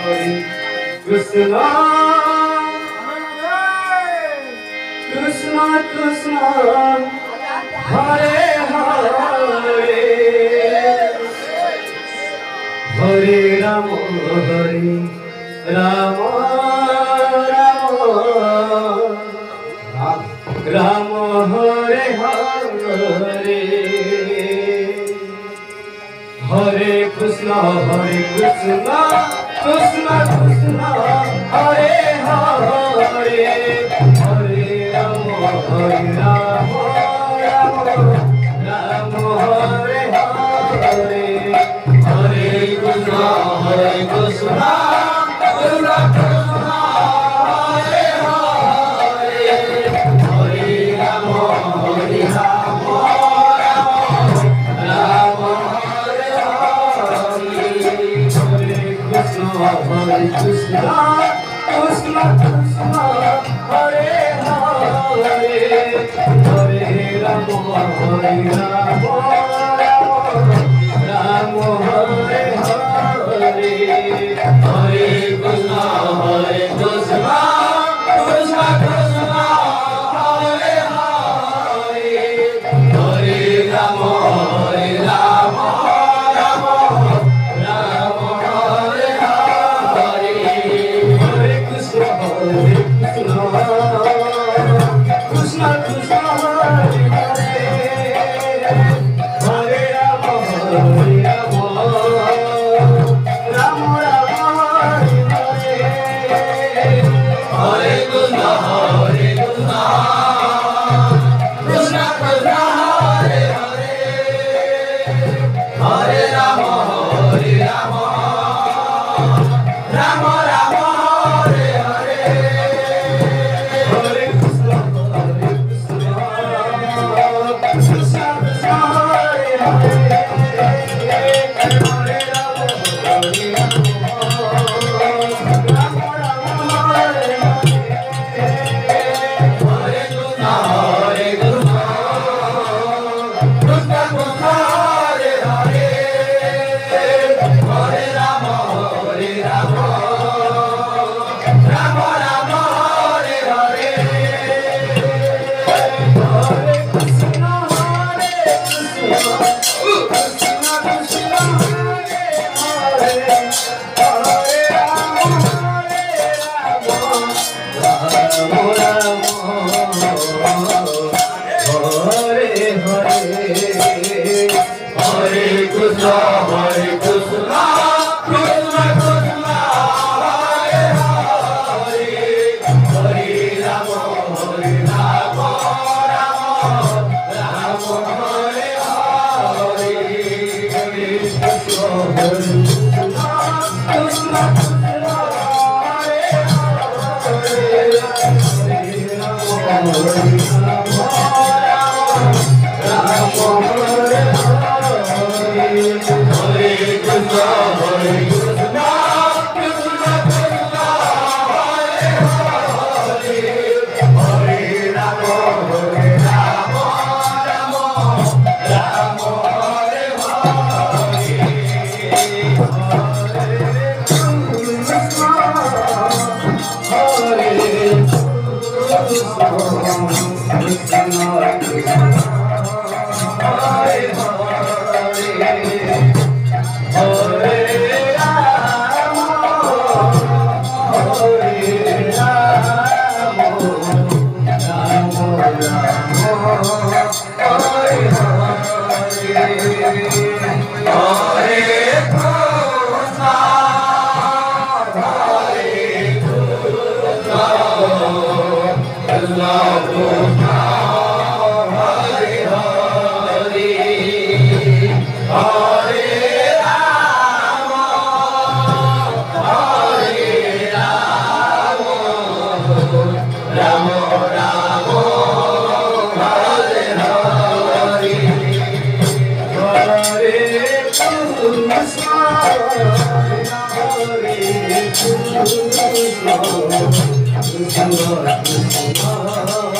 Krishna, Krishna Krishna, Hare Hare, Hare Rama, Hare Rama, Rama Hare Hare, Hare Krishna, Krishna Krishna, Hare Hare, Hare Rama, Rama Hare Hare, Hare Krishna, Krishna Krishna, Hare Hare, Hare Rama, Rama Hare Hare, Hare Krishna, Krishna Krishna, Hare Hare, Hare Rama, Rama Hare Hare, Hare Krishna, Krishna Krishna, Hare Hare, Hare Rama, Krishna Krishna, Hare Hare, Hare Rama, Rama Hare Hare, Hare Krishna, Krishna Krishna, Hare Hare, Hare Rama, Rama Hare Hare, Hare Krishna, Krishna Krishna, Hare Hare, Hare Rama, Rama Hare Hare, Hare Krishna, Krishna Krishna, Hare Hare, Hare Rama, Rama Hare Hare, Hare Krishna, Krishna Krishna, Hare Hare, Hare Rama, Hare Hare, Hare Krishna, Krishna Krishna, Hare Hare, Hare Rama, Rama Hare Hare, Hare Krishna, Krishna Krishna, Hare Hare, Hare Rama, Rama Hare Hare, Hare Krishna, Krishna Krishna, Hare Hare, Hare Rama, Rama Hare Hare, Hare Krishna, Krishna Krishna, Hare Hare, Hare Rama, Hare Hare